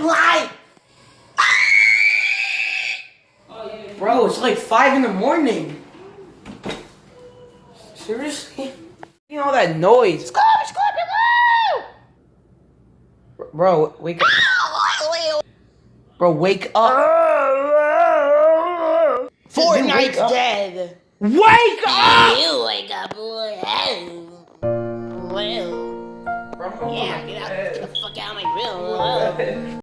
live. Bro, it's like 5 in the morning. Seriously? You know that noise. Bro, wake up. Bro, wake up. Fortnite's dead. Wake up! You wake up. Well. Bro, Yeah, get the fuck out of my room.